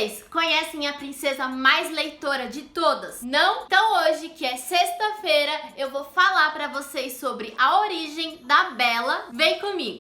Vocês conhecem a princesa mais leitora de todas? Não? Então hoje, que é sexta-feira, eu vou falar pra vocês sobre a origem da Bella. Vem comigo!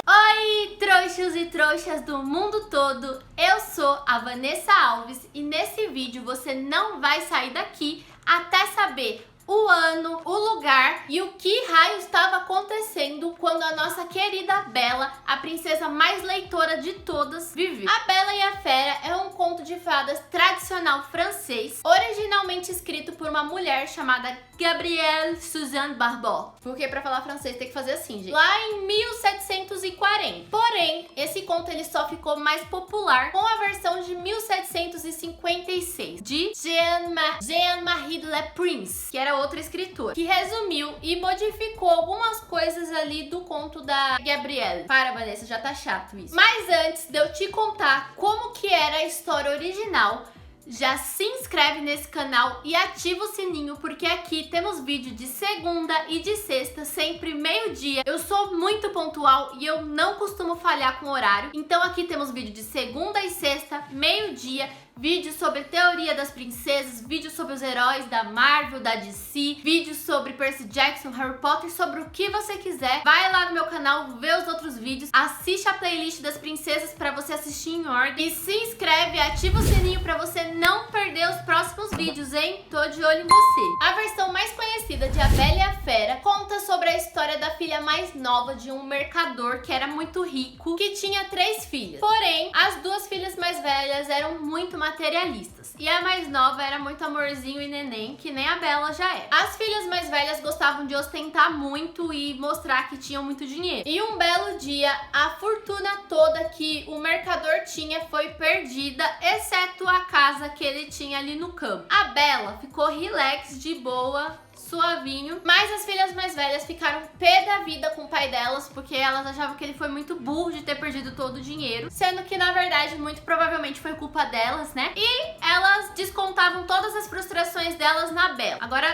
Oi, trouxos e trouxas do mundo todo! Eu sou a Vanessa Alves e nesse vídeo você não vai sair daqui até saber o ano, o lugar e o que raio estava acontecendo quando a nossa querida Bella, a princesa mais leitora de todas, viveu. A Bela e a Fera é um conto de fadas tradicional francês, originalmente escrito por uma mulher chamada Gabrielle Suzanne Barbot. Porque pra falar francês tem que fazer assim, gente. Lá em 1740. Porém, esse conto ele só ficou mais popular com a versão de 1756 de Jean-Marie de Le Prince, que era outro escritor, que resumiu e modificou algumas coisas ali do conto da Gabrielle. Para, Vanessa, já tá chato isso. Mas antes de eu te contar como que era a história original, já se inscreve nesse canal e ativa o sininho, porque aqui temos vídeo de segunda e de sexta, sempre meio-dia. Eu sou muito pontual e eu não costumo falhar com o horário. Então aqui temos vídeo de segunda e sexta, meio-dia, vídeos sobre teoria das princesas, vídeos sobre os heróis da Marvel, da DC, vídeos sobre Percy Jackson, Harry Potter, sobre o que você quiser. Vai lá no meu canal, vê os outros vídeos, assiste a playlist das princesas pra você assistir em ordem e se inscreve, ativa o sininho pra você não perder os próximos vídeos, hein? Tô de olho em você. A versão mais conhecida de A Bela e a Fera conta sobre a história da filha mais nova de um mercador que era muito rico, que tinha 3 filhas. Porém, as 2 filhas mais velhas eram muito materialistas e a mais nova era muito amorzinho e neném, que nem a Bella já era. As filhas mais velhas gostavam de ostentar muito e mostrar que tinham muito dinheiro. E um belo dia, a fortuna toda que o mercador tinha foi perdida, exceto a casa que ele tinha ali no campo. A Bella ficou relax, de boa, suavinho, mas as filhas mais velhas ficaram pé da vida com o pai delas, porque elas achavam que ele foi muito burro de ter perdido todo o dinheiro, sendo que na verdade muito provavelmente foi culpa delas, né? E elas descontavam todas as frustrações delas na Bella. Agora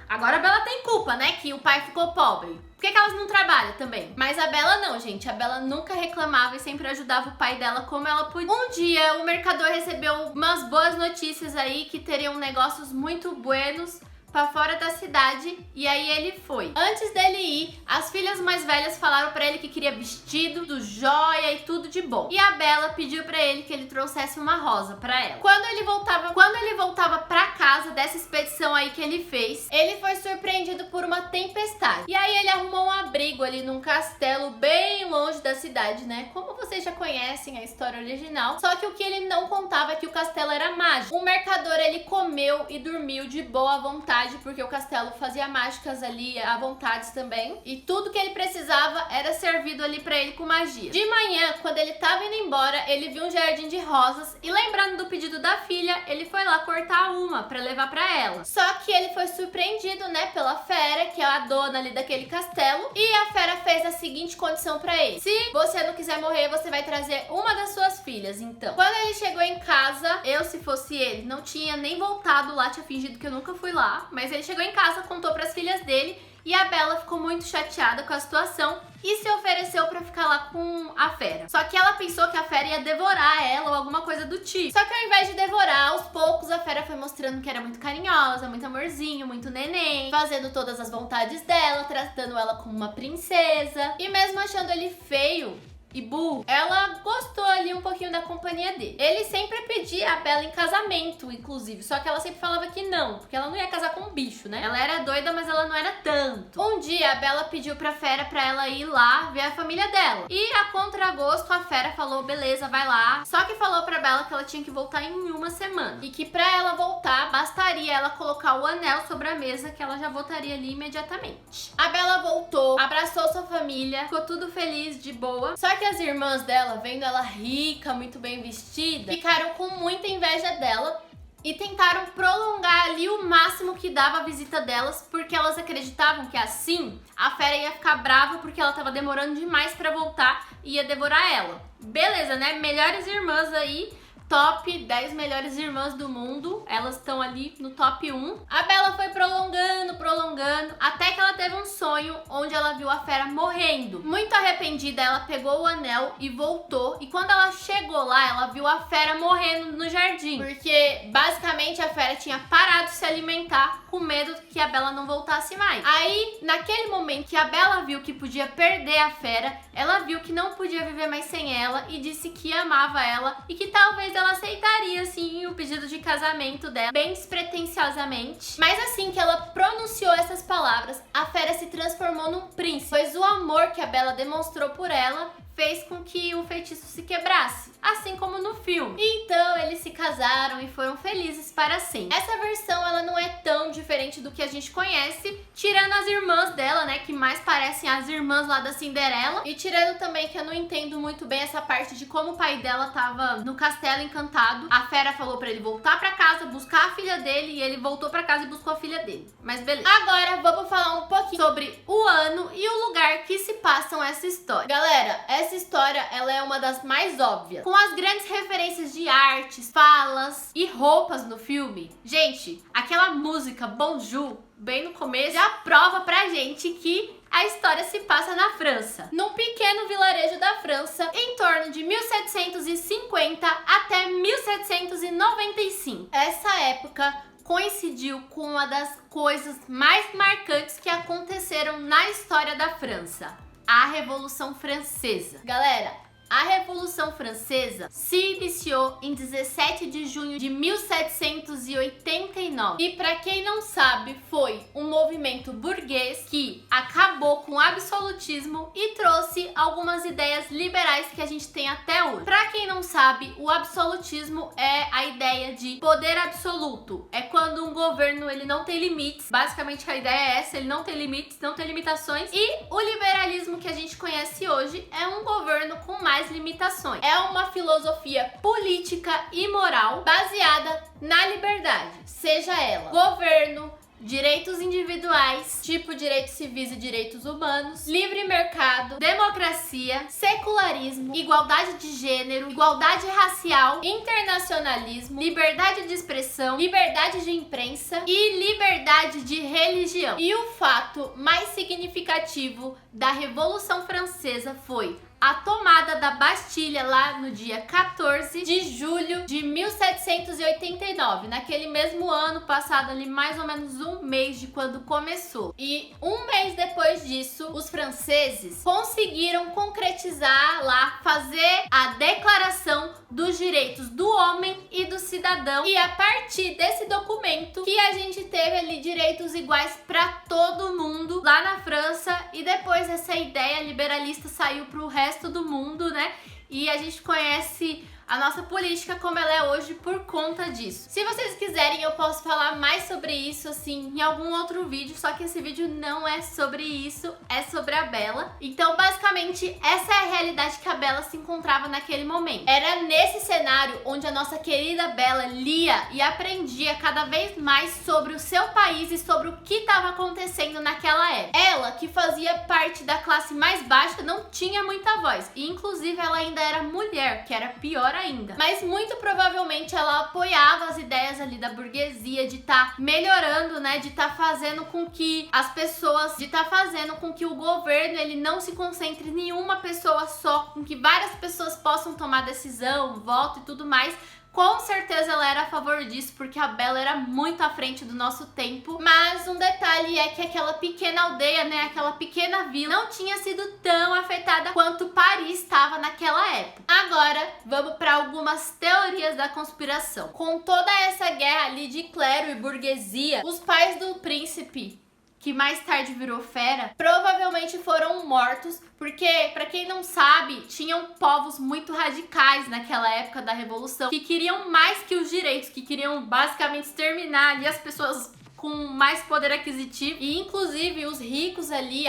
a Bella tem culpa, né? Que o pai ficou pobre. Por que elas não trabalham também? Mas a Bella não, gente. A Bella nunca reclamava e sempre ajudava o pai dela como ela podia. Um dia o mercador recebeu umas boas notícias aí que teriam negócios muito buenos pra fora da cidade, e aí ele foi. Antes dele ir, as filhas mais velhas falaram pra ele que queria vestido, joia e tudo de bom. E a Bella pediu pra ele que ele trouxesse uma rosa pra ela. Quando ele voltava pra casa dessa expedição aí que ele fez, ele foi surpreendido por uma tempestade. E aí ele arrumou um abrigo ali num castelo bem longe da cidade, né? Como vocês já conhecem a história original. Só que o que ele não contava é que o castelo era mágico. O mercador, ele comeu e dormiu de boa vontade, porque o castelo fazia mágicas ali à vontade também, e tudo que ele precisava era servido ali pra ele com magia. De manhã, quando ele tava indo embora, ele viu um jardim de rosas e, lembrando do pedido da filha, ele foi lá cortar uma pra levar pra ela. Só que ele foi surpreendido, né, pela Fera, que é a dona ali daquele castelo, e a Fera fez a seguinte condição pra ele: se você não quiser morrer, você vai trazer uma das suas filhas. Então, quando ele chegou em casa, eu, se fosse ele, não tinha nem voltado lá, tinha fingido que eu nunca fui lá. Mas ele chegou em casa, contou para as filhas dele e a Bella ficou muito chateada com a situação e se ofereceu para ficar lá com a Fera. Só que ela pensou que a Fera ia devorar ela ou alguma coisa do tipo. Só que ao invés de devorar, aos poucos a Fera foi mostrando que era muito carinhosa, muito amorzinho, muito neném, fazendo todas as vontades dela, tratando ela como uma princesa. E mesmo achando ele feio e burro, ela gostou ali um pouquinho da companhia dele. Ele sempre pedia a Bella em casamento, inclusive, só que ela sempre falava que não, porque ela não ia casar com um bicho, né? Ela era doida, mas ela não era tanto. Um dia a Bella pediu pra Fera pra ela ir lá ver a família dela, e a contragosto a Fera falou, beleza, vai lá. Só que falou pra Bella que ela tinha que voltar em uma semana, e que pra ela voltar, bastaria ela colocar o anel sobre a mesa, que ela já voltaria ali imediatamente. A Bella voltou, abraçou sua família, ficou tudo feliz, de boa. Só que as irmãs dela, vendo ela rica, muito bem vestida, ficaram com muita inveja dela e tentaram prolongar ali o máximo que dava a visita delas, porque elas acreditavam que assim a Fera ia ficar brava porque ela tava demorando demais pra voltar e ia devorar ela. Beleza, né? Melhores irmãs aí top 10 melhores irmãs do mundo. Elas estão ali no top 1. A Bella foi prolongando, até que ela teve um sonho onde ela viu a fera morrendo. Muito arrependida, ela pegou o anel e voltou. E quando ela chegou lá, ela viu a fera morrendo no jardim. Porque, basicamente, a fera tinha parado de se alimentar com medo que a Bella não voltasse mais. Aí, naquele momento que a Bella viu que podia perder a fera, ela viu que não podia viver mais sem ela e disse que amava ela e que talvez ela aceitaria, sim, o pedido de casamento dela, bem despretensiosamente. Mas assim que ela pronunciou essas palavras, a fera se transformou num príncipe, pois o amor que a Bella demonstrou por ela fez com que o feitiço se quebrasse, assim como no filme. Então eles se casaram e foram felizes para sempre. Essa versão ela não é tão diferente do que a gente conhece, tirando as irmãs dela, né, que mais parecem as irmãs lá da Cinderela, e tirando também que eu não entendo muito bem essa parte de como o pai dela tava no castelo encantado. A fera falou para ele voltar para casa, buscar a filha dele, e ele voltou para casa e buscou a filha dele. Mas beleza. Agora vamos falar um pouquinho sobre o ano e o lugar que se passam essa história. Galera, essa história ela é uma das mais óbvias, com as grandes referências de artes, falas e roupas no filme. Gente, aquela música Bonjour, bem no começo, já prova pra gente que a história se passa na França, num pequeno vilarejo da França, em torno de 1750 até 1795. Essa época coincidiu com uma das coisas mais marcantes que aconteceram na história da França: a Revolução Francesa. Galera, a Revolução Francesa se iniciou em 17 de junho de 1789. E para quem não sabe, foi um movimento burguês que acabou com o absolutismo e trouxe algumas ideias liberais que a gente tem até hoje. Para quem não sabe, o absolutismo é a ideia de poder absoluto. É quando um governo ele não tem limites. Basicamente a ideia é essa, ele não tem limites, não tem limitações. E o liberalismo que a gente conhece hoje é um governo com mais limitações. É uma filosofia política e moral baseada na liberdade, seja ela governo, direitos individuais, tipo direitos civis e direitos humanos, livre mercado, democracia, secularismo, igualdade de gênero, igualdade racial, internacionalismo, liberdade de expressão, liberdade de imprensa e liberdade de religião. E o fato mais significativo da Revolução Francesa foi a tomada da Bastilha lá no dia 14 de julho de 1789, naquele mesmo ano, passado ali mais ou menos um mês de quando começou. E um mês depois disso, os franceses conseguiram concretizar lá, fazer a Declaração dos Direitos do Homem e do Cidadão. E a partir desse documento que a gente teve ali direitos iguais para todo mundo lá na França, e depois essa ideia liberalista saiu para o resto do mundo, né? E a gente conhece a nossa política como ela é hoje por conta disso. Se vocês quiserem, eu posso falar mais sobre isso, assim, em algum outro vídeo, só que esse vídeo não é sobre isso, é sobre a Bella. Então, basicamente, essa é a realidade que a Bella se encontrava naquele momento. Era nesse cenário onde a nossa querida Bella lia e aprendia cada vez mais sobre o seu país e sobre o que estava acontecendo naquela época. Ela, que fazia parte da classe mais baixa, não tinha muita voz. E, inclusive, ela ainda era mulher, que era pior ainda. Mas muito provavelmente ela apoiava as ideias ali da burguesia de estar melhorando, né, de estar fazendo com que as pessoas, de estar fazendo com que o governo ele não se concentre em nenhuma pessoa só, com que várias pessoas possam tomar decisão, voto e tudo mais. Com certeza ela era a favor disso, porque a Bella era muito à frente do nosso tempo. Mas um detalhe é que aquela pequena aldeia, né, aquela pequena vila, não tinha sido tão afetada quanto Paris estava naquela época. Agora, vamos para algumas teorias da conspiração. Com toda essa guerra ali de clero e burguesia, os pais do príncipe, que mais tarde virou fera, provavelmente foram mortos, porque, pra quem não sabe, tinham povos muito radicais naquela época da Revolução, que queriam mais que os direitos, que queriam basicamente exterminar ali as pessoas com mais poder aquisitivo, e inclusive os ricos ali,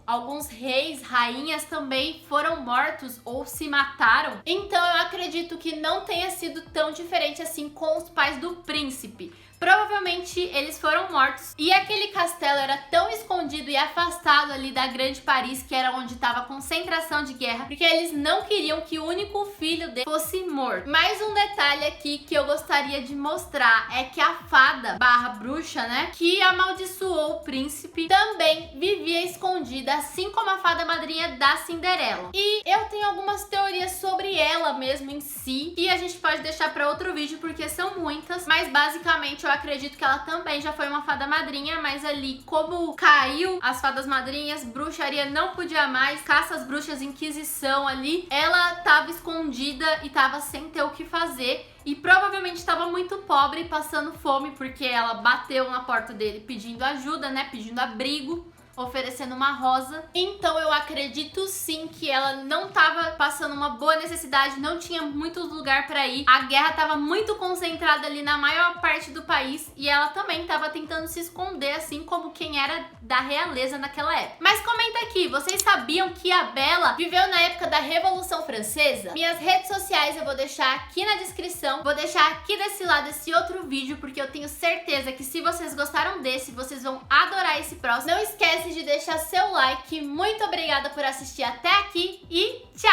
alguns reis, rainhas também foram mortos ou se mataram. Então eu acredito que não tenha sido tão diferente assim com os pais do príncipe. Provavelmente eles foram mortos. E aquele castelo era tão escondido e afastado ali da grande Paris, que era onde estava a concentração de guerra, porque eles não queriam que o único filho dele fosse morto. Mais um detalhe aqui que eu gostaria de mostrar é que a fada barra bruxa, né, que amaldiçoou o príncipe, também vivia escondida, assim como a fada madrinha da Cinderela. E eu tenho algumas teorias sobre ela mesmo em si, que a gente pode deixar para outro vídeo, porque são muitas, mas basicamente eu acredito que ela também já foi uma fada madrinha, mas ali, como caiu as fadas madrinhas, bruxaria não podia mais, caça às bruxas, inquisição ali, ela tava escondida e tava sem ter o que fazer. E provavelmente estava muito pobre, passando fome, porque ela bateu na porta dele pedindo ajuda, né? Pedindo abrigo, oferecendo uma rosa. Então eu acredito sim que ela não estava passando uma boa necessidade, não tinha muito lugar para ir. A guerra estava muito concentrada ali na maior parte do país e ela também estava tentando se esconder, assim como quem era da realeza naquela época. Mas comenta aqui, vocês sabiam que a Bella viveu na época da Revolução Francesa? Minhas redes sociais eu vou deixar aqui na descrição, vou deixar aqui desse lado esse outro vídeo, porque eu tenho certeza que se vocês gostaram desse, vocês vão adorar esse próximo. Não esquece de deixar seu like. Muito obrigada por assistir até aqui e tchau!